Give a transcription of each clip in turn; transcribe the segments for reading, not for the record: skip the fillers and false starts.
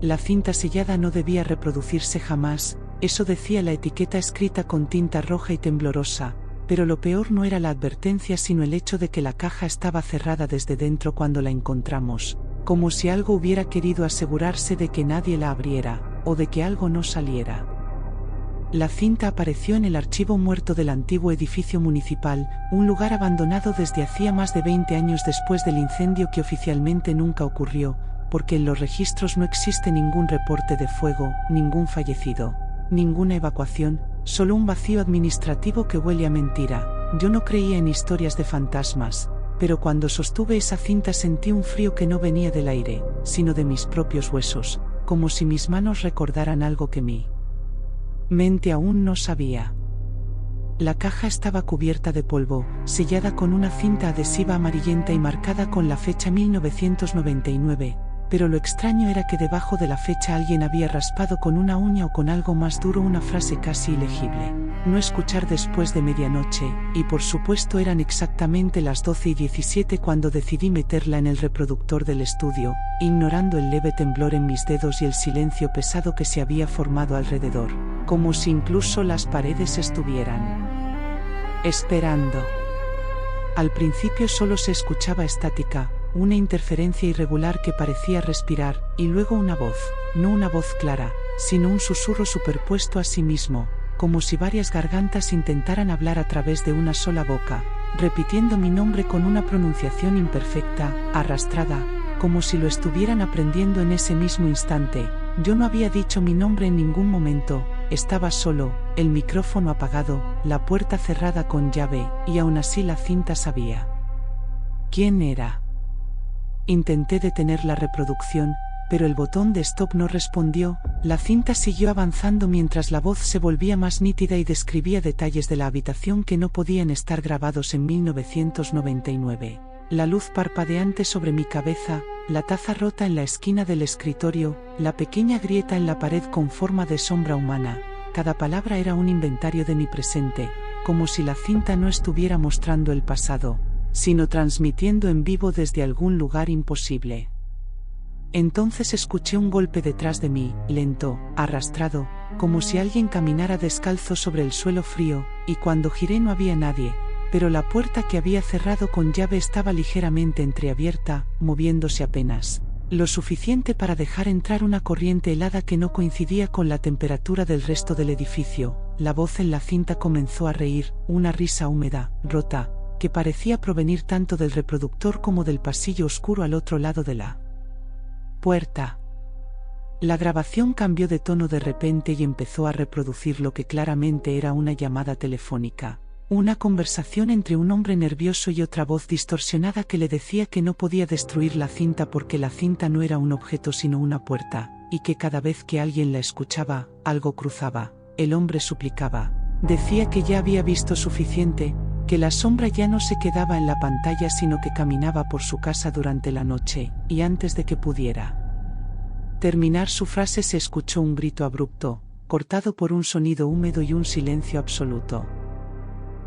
La cinta sellada no debía reproducirse jamás, eso decía la etiqueta escrita con tinta roja y temblorosa, pero lo peor no era la advertencia sino el hecho de que la caja estaba cerrada desde dentro cuando la encontramos, como si algo hubiera querido asegurarse de que nadie la abriera, o de que algo no saliera. La cinta apareció en el archivo muerto del antiguo edificio municipal, un lugar abandonado desde hacía más de 20 años después del incendio que oficialmente nunca ocurrió, porque en los registros no existe ningún reporte de fuego, ningún fallecido, ninguna evacuación, solo un vacío administrativo que huele a mentira. Yo no creía en historias de fantasmas, pero cuando sostuve esa cinta sentí un frío que no venía del aire, sino de mis propios huesos, como si mis manos recordaran algo que mi mente aún no sabía. La caja estaba cubierta de polvo, sellada con una cinta adhesiva amarillenta y marcada con la fecha 1999, pero lo extraño era que debajo de la fecha alguien había raspado con una uña o con algo más duro una frase casi ilegible: no escuchar después de medianoche, y por supuesto eran exactamente las 12:17 cuando decidí meterla en el reproductor del estudio, ignorando el leve temblor en mis dedos y el silencio pesado que se había formado alrededor, como si incluso las paredes estuvieran esperando. Al principio solo se escuchaba estática, una interferencia irregular que parecía respirar, y luego una voz, no una voz clara, sino un susurro superpuesto a sí mismo, como si varias gargantas intentaran hablar a través de una sola boca, repitiendo mi nombre con una pronunciación imperfecta, arrastrada, como si lo estuvieran aprendiendo en ese mismo instante. Yo no había dicho mi nombre en ningún momento, estaba solo, el micrófono apagado, la puerta cerrada con llave, y aún así la cinta sabía quién era. Intenté detener la reproducción, pero el botón de stop no respondió. La cinta siguió avanzando mientras la voz se volvía más nítida y describía detalles de la habitación que no podían estar grabados en 1999. La luz parpadeante sobre mi cabeza, la taza rota en la esquina del escritorio, la pequeña grieta en la pared con forma de sombra humana. Cada palabra era un inventario de mi presente, como si la cinta no estuviera mostrando el pasado, sino transmitiendo en vivo desde algún lugar imposible. Entonces escuché un golpe detrás de mí, lento, arrastrado, como si alguien caminara descalzo sobre el suelo frío, y cuando giré no había nadie, pero la puerta que había cerrado con llave estaba ligeramente entreabierta, moviéndose apenas lo suficiente para dejar entrar una corriente helada que no coincidía con la temperatura del resto del edificio. La voz en la cinta comenzó a reír, una risa húmeda, rota, que parecía provenir tanto del reproductor como del pasillo oscuro al otro lado de la puerta. La grabación cambió de tono de repente y empezó a reproducir lo que claramente era una llamada telefónica, una conversación entre un hombre nervioso y otra voz distorsionada que le decía que no podía destruir la cinta porque la cinta no era un objeto sino una puerta, y que cada vez que alguien la escuchaba, algo cruzaba. El hombre suplicaba. Decía que ya había visto suficiente, que la sombra ya no se quedaba en la pantalla sino que caminaba por su casa durante la noche, y antes de que pudiera terminar su frase se escuchó un grito abrupto, cortado por un sonido húmedo y un silencio absoluto.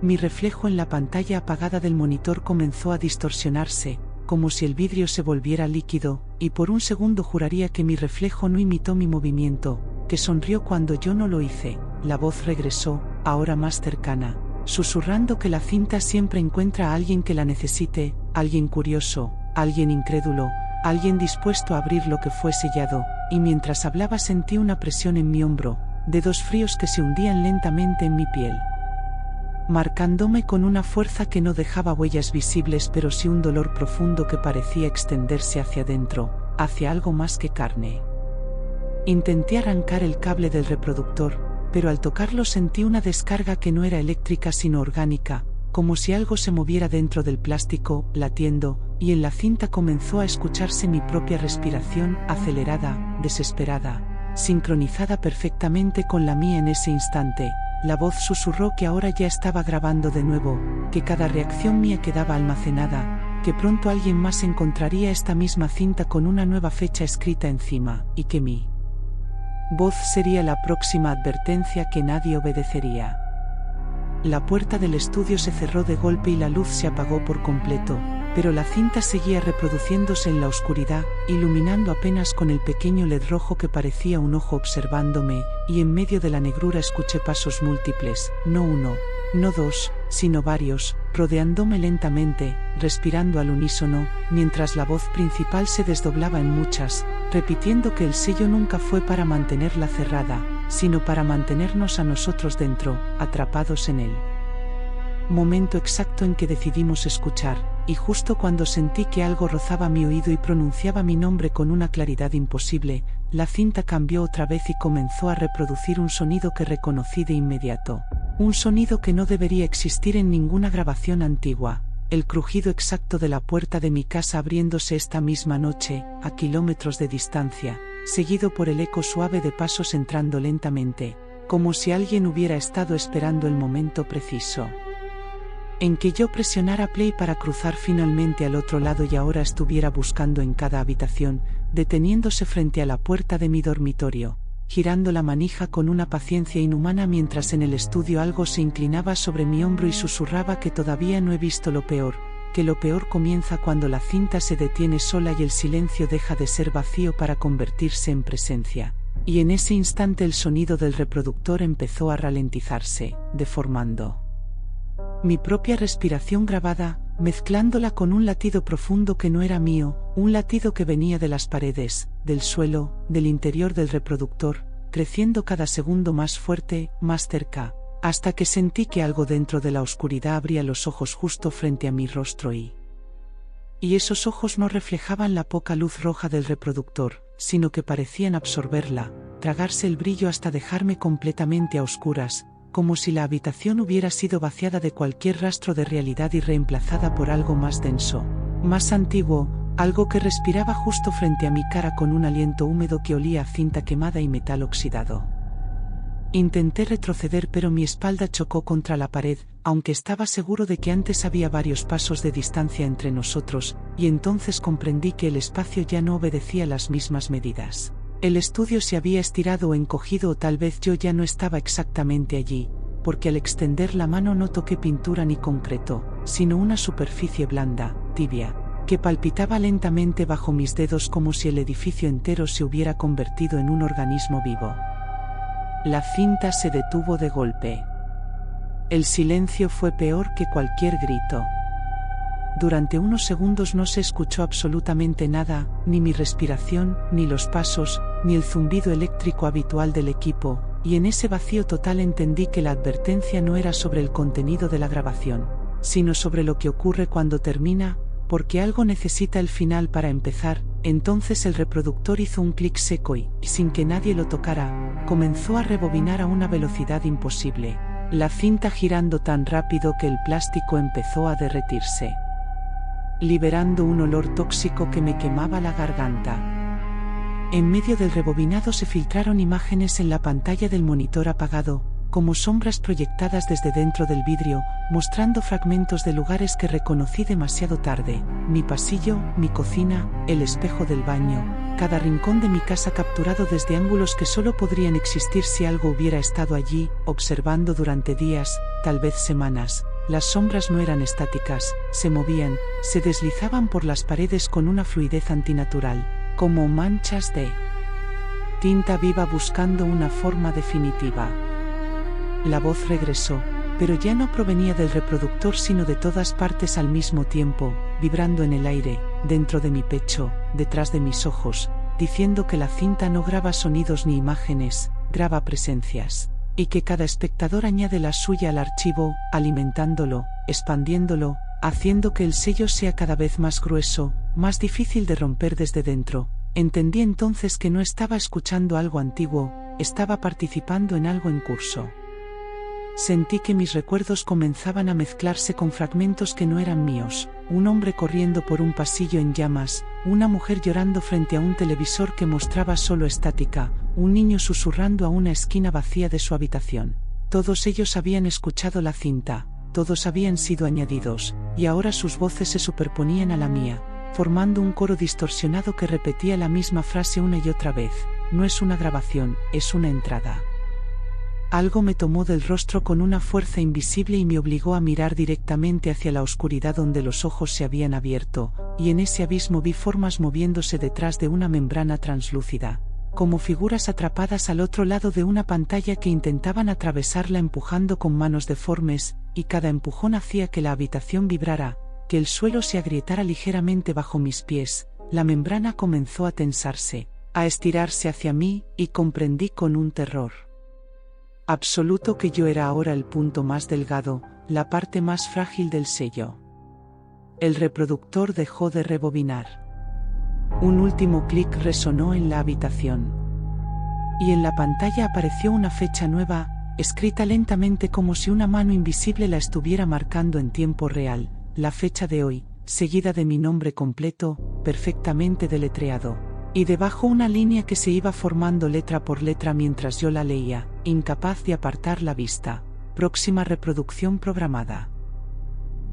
Mi reflejo en la pantalla apagada del monitor comenzó a distorsionarse, como si el vidrio se volviera líquido, y por un segundo juraría que mi reflejo no imitó mi movimiento, que sonrió cuando yo no lo hice. La voz regresó, ahora más cercana, susurrando que la cinta siempre encuentra a alguien que la necesite, alguien curioso, alguien incrédulo, alguien dispuesto a abrir lo que fue sellado, y mientras hablaba sentí una presión en mi hombro, dedos fríos que se hundían lentamente en mi piel, marcándome con una fuerza que no dejaba huellas visibles pero sí un dolor profundo que parecía extenderse hacia adentro, hacia algo más que carne. Intenté arrancar el cable del reproductor, pero al tocarlo sentí una descarga que no era eléctrica sino orgánica, como si algo se moviera dentro del plástico, latiendo, y en la cinta comenzó a escucharse mi propia respiración, acelerada, desesperada, sincronizada perfectamente con la mía en ese instante. La voz susurró que ahora ya estaba grabando de nuevo, que cada reacción mía quedaba almacenada, que pronto alguien más encontraría esta misma cinta con una nueva fecha escrita encima, y que mi voz sería la próxima advertencia que nadie obedecería. La puerta del estudio se cerró de golpe y la luz se apagó por completo, pero la cinta seguía reproduciéndose en la oscuridad, iluminando apenas con el pequeño LED rojo que parecía un ojo observándome, y en medio de la negrura escuché pasos múltiples, no uno, no dos, sino varios, rodeándome lentamente, respirando al unísono, mientras la voz principal se desdoblaba en muchas, repitiendo que el sello nunca fue para mantenerla cerrada, sino para mantenernos a nosotros dentro, atrapados en él. Momento exacto en que decidimos escuchar, y justo cuando sentí que algo rozaba mi oído y pronunciaba mi nombre con una claridad imposible, la cinta cambió otra vez y comenzó a reproducir un sonido que reconocí de inmediato. Un sonido que no debería existir en ninguna grabación antigua, el crujido exacto de la puerta de mi casa abriéndose esta misma noche, a kilómetros de distancia, seguido por el eco suave de pasos entrando lentamente, como si alguien hubiera estado esperando el momento preciso en que yo presionara play para cruzar finalmente al otro lado y ahora estuviera buscando en cada habitación, deteniéndose frente a la puerta de mi dormitorio, girando la manija con una paciencia inhumana mientras en el estudio algo se inclinaba sobre mi hombro y susurraba que todavía no he visto lo peor, que lo peor comienza cuando la cinta se detiene sola y el silencio deja de ser vacío para convertirse en presencia. Y en ese instante el sonido del reproductor empezó a ralentizarse, deformando mi propia respiración grabada, mezclándola con un latido profundo que no era mío, un latido que venía de las paredes, del suelo, del interior del reproductor, creciendo cada segundo más fuerte, más cerca, hasta que sentí que algo dentro de la oscuridad abría los ojos justo frente a mi rostro y esos ojos no reflejaban la poca luz roja del reproductor, sino que parecían absorberla, tragarse el brillo hasta dejarme completamente a oscuras, como si la habitación hubiera sido vaciada de cualquier rastro de realidad y reemplazada por algo más denso, más antiguo, algo que respiraba justo frente a mi cara con un aliento húmedo que olía a cinta quemada y metal oxidado. Intenté retroceder pero mi espalda chocó contra la pared, aunque estaba seguro de que antes había varios pasos de distancia entre nosotros, y entonces comprendí que el espacio ya no obedecía las mismas medidas. El estudio se había estirado o encogido o tal vez yo ya no estaba exactamente allí, porque al extender la mano no toqué pintura ni concreto, sino una superficie blanda, tibia, que palpitaba lentamente bajo mis dedos como si el edificio entero se hubiera convertido en un organismo vivo. La cinta se detuvo de golpe. El silencio fue peor que cualquier grito. Durante unos segundos no se escuchó absolutamente nada, ni mi respiración, ni los pasos, ni el zumbido eléctrico habitual del equipo, y en ese vacío total entendí que la advertencia no era sobre el contenido de la grabación, sino sobre lo que ocurre cuando termina, porque algo necesita el final para empezar. Entonces el reproductor hizo un clic seco y, sin que nadie lo tocara, comenzó a rebobinar a una velocidad imposible, la cinta girando tan rápido que el plástico empezó a derretirse, liberando un olor tóxico que me quemaba la garganta. En medio del rebobinado se filtraron imágenes en la pantalla del monitor apagado, como sombras proyectadas desde dentro del vidrio, mostrando fragmentos de lugares que reconocí demasiado tarde: mi pasillo, mi cocina, el espejo del baño, cada rincón de mi casa capturado desde ángulos que solo podrían existir si algo hubiera estado allí, observando durante días, tal vez semanas. Las sombras no eran estáticas, se movían, se deslizaban por las paredes con una fluidez antinatural, como manchas de tinta viva buscando una forma definitiva. La voz regresó, pero ya no provenía del reproductor sino de todas partes al mismo tiempo, vibrando en el aire, dentro de mi pecho, detrás de mis ojos, diciendo que la cinta no graba sonidos ni imágenes, graba presencias, y que cada espectador añade la suya al archivo, alimentándolo, expandiéndolo, haciendo que el sello sea cada vez más grueso, más difícil de romper desde dentro. Entendí entonces que no estaba escuchando algo antiguo, estaba participando en algo en curso. Sentí que mis recuerdos comenzaban a mezclarse con fragmentos que no eran míos: un hombre corriendo por un pasillo en llamas, una mujer llorando frente a un televisor que mostraba solo estática, un niño susurrando a una esquina vacía de su habitación. Todos ellos habían escuchado la cinta, todos habían sido añadidos, y ahora sus voces se superponían a la mía, formando un coro distorsionado que repetía la misma frase una y otra vez: no es una grabación, es una entrada. Algo me tomó del rostro con una fuerza invisible y me obligó a mirar directamente hacia la oscuridad donde los ojos se habían abierto, y en ese abismo vi formas moviéndose detrás de una membrana translúcida, como figuras atrapadas al otro lado de una pantalla que intentaban atravesarla empujando con manos deformes, y cada empujón hacía que la habitación vibrara, que el suelo se agrietara ligeramente bajo mis pies. La membrana comenzó a tensarse, a estirarse hacia mí, y comprendí con un terror absoluto que yo era ahora el punto más delgado, la parte más frágil del sello. El reproductor dejó de rebobinar. Un último clic resonó en la habitación. Y en la pantalla apareció una fecha nueva, escrita lentamente como si una mano invisible la estuviera marcando en tiempo real, la fecha de hoy, seguida de mi nombre completo, perfectamente deletreado. Y debajo una línea que se iba formando letra por letra mientras yo la leía, incapaz de apartar la vista. Próxima reproducción programada.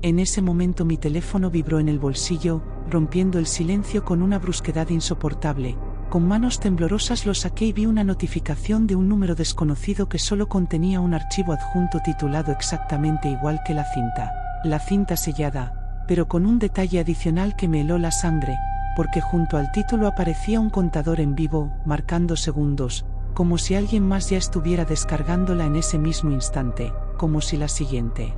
En ese momento mi teléfono vibró en el bolsillo, rompiendo el silencio con una brusquedad insoportable. Con manos temblorosas lo saqué y vi una notificación de un número desconocido que solo contenía un archivo adjunto titulado exactamente igual que la cinta sellada, pero con un detalle adicional que me heló la sangre, porque junto al título aparecía un contador en vivo, marcando segundos, como si alguien más ya estuviera descargándola en ese mismo instante, como si la siguiente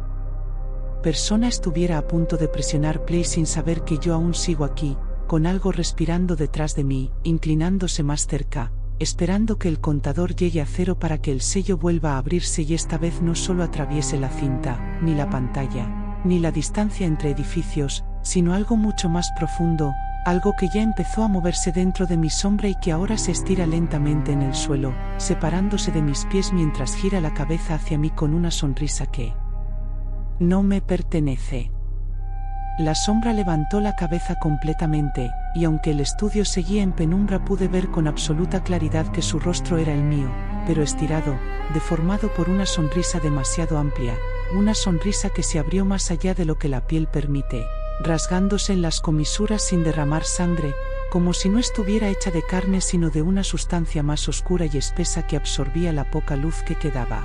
persona estuviera a punto de presionar play sin saber que yo aún sigo aquí, con algo respirando detrás de mí, inclinándose más cerca, esperando que el contador llegue a cero para que el sello vuelva a abrirse y esta vez no solo atraviese la cinta, ni la pantalla, ni la distancia entre edificios, sino algo mucho más profundo, algo que ya empezó a moverse dentro de mi sombra y que ahora se estira lentamente en el suelo, separándose de mis pies mientras gira la cabeza hacia mí con una sonrisa que no me pertenece. La sombra levantó la cabeza completamente, y aunque el estudio seguía en penumbra pude ver con absoluta claridad que su rostro era el mío, pero estirado, deformado por una sonrisa demasiado amplia, una sonrisa que se abrió más allá de lo que la piel permite, rasgándose en las comisuras sin derramar sangre, como si no estuviera hecha de carne sino de una sustancia más oscura y espesa que absorbía la poca luz que quedaba.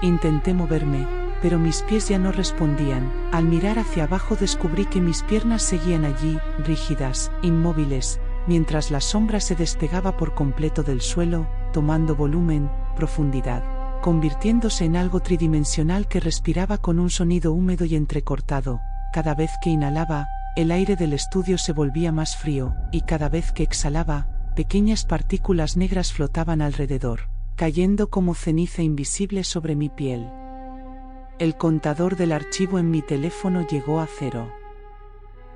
Intenté moverme, pero mis pies ya no respondían. Al mirar hacia abajo descubrí que mis piernas seguían allí, rígidas, inmóviles, mientras la sombra se despegaba por completo del suelo, tomando volumen, profundidad, convirtiéndose en algo tridimensional que respiraba con un sonido húmedo y entrecortado. Cada vez que inhalaba, el aire del estudio se volvía más frío, y cada vez que exhalaba, pequeñas partículas negras flotaban alrededor, cayendo como ceniza invisible sobre mi piel. El contador del archivo en mi teléfono llegó a cero.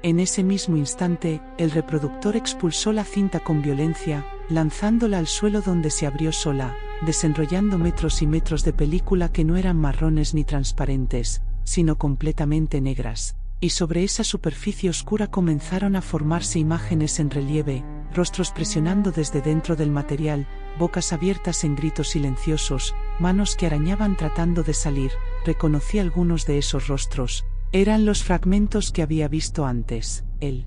En ese mismo instante, el reproductor expulsó la cinta con violencia, lanzándola al suelo donde se abrió sola, desenrollando metros y metros de película que no eran marrones ni transparentes, sino completamente negras. Y sobre esa superficie oscura comenzaron a formarse imágenes en relieve, rostros presionando desde dentro del material, bocas abiertas en gritos silenciosos, manos que arañaban tratando de salir. Reconocí algunos de esos rostros. Eran los fragmentos que había visto antes: el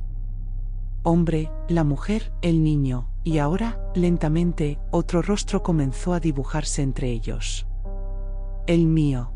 hombre, la mujer, el niño, y ahora, lentamente, otro rostro comenzó a dibujarse entre ellos. El mío.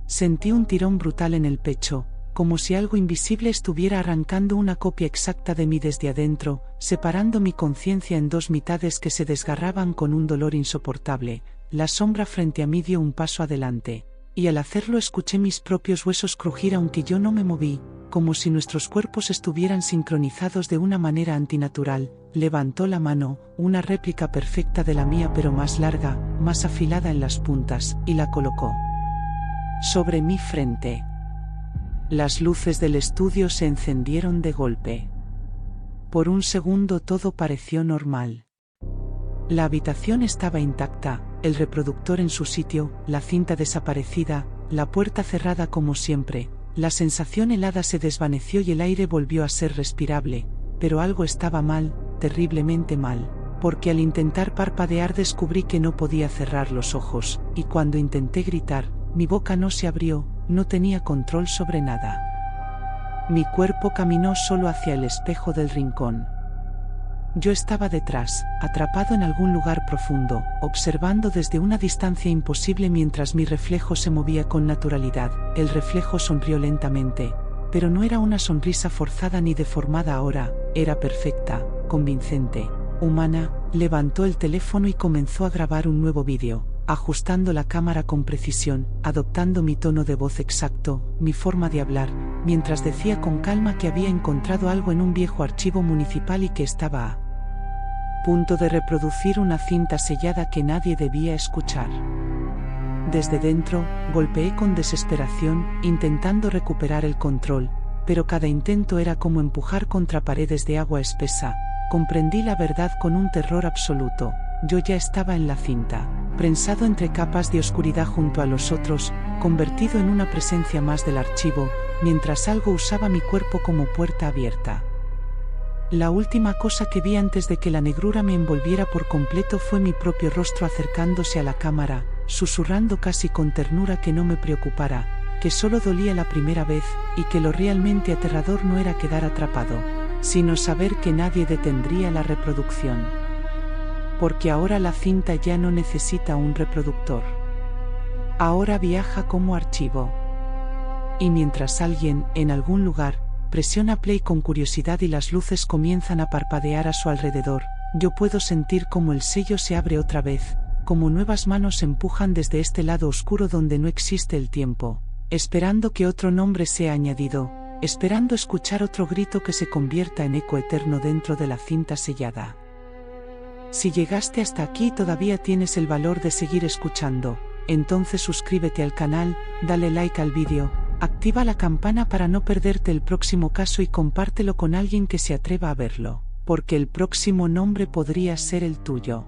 Sentí un tirón brutal en el pecho, como si algo invisible estuviera arrancando una copia exacta de mí desde adentro, separando mi conciencia en dos mitades que se desgarraban con un dolor insoportable. La sombra frente a mí dio un paso adelante, y al hacerlo escuché mis propios huesos crujir aunque yo no me moví, como si nuestros cuerpos estuvieran sincronizados de una manera antinatural. Levantó la mano, una réplica perfecta de la mía pero más larga, más afilada en las puntas, y la colocó sobre mi frente. Las luces del estudio se encendieron de golpe. Por un segundo todo pareció normal. La habitación estaba intacta, el reproductor en su sitio, la cinta desaparecida, la puerta cerrada como siempre. La sensación helada se desvaneció y el aire volvió a ser respirable, pero algo estaba mal, terriblemente mal, porque al intentar parpadear descubrí que no podía cerrar los ojos, y cuando intenté gritar, mi boca no se abrió. No tenía control sobre nada. Mi cuerpo caminó solo hacia el espejo del rincón. Yo estaba detrás, atrapado en algún lugar profundo, observando desde una distancia imposible mientras mi reflejo se movía con naturalidad. El reflejo sonrió lentamente, pero no era una sonrisa forzada ni deformada ahora, era perfecta, convincente, humana. Levantó el teléfono y comenzó a grabar un nuevo vídeo, ajustando la cámara con precisión, adoptando mi tono de voz exacto, mi forma de hablar, mientras decía con calma que había encontrado algo en un viejo archivo municipal y que estaba a punto de reproducir una cinta sellada que nadie debía escuchar. Desde dentro, golpeé con desesperación, intentando recuperar el control, pero cada intento era como empujar contra paredes de agua espesa. Comprendí la verdad con un terror absoluto. Yo ya estaba en la cinta, prensado entre capas de oscuridad junto a los otros, convertido en una presencia más del archivo, mientras algo usaba mi cuerpo como puerta abierta. La última cosa que vi antes de que la negrura me envolviera por completo fue mi propio rostro acercándose a la cámara, susurrando casi con ternura que no me preocupara, que solo dolía la primera vez, y que lo realmente aterrador no era quedar atrapado, sino saber que nadie detendría la reproducción. Porque ahora la cinta ya no necesita un reproductor. Ahora viaja como archivo. Y mientras alguien, en algún lugar, presiona play con curiosidad y las luces comienzan a parpadear a su alrededor, yo puedo sentir como el sello se abre otra vez, como nuevas manos empujan desde este lado oscuro donde no existe el tiempo, esperando que otro nombre sea añadido, esperando escuchar otro grito que se convierta en eco eterno dentro de la cinta sellada. Si llegaste hasta aquí y todavía tienes el valor de seguir escuchando, entonces suscríbete al canal, dale like al vídeo, activa la campana para no perderte el próximo caso y compártelo con alguien que se atreva a verlo, porque el próximo nombre podría ser el tuyo.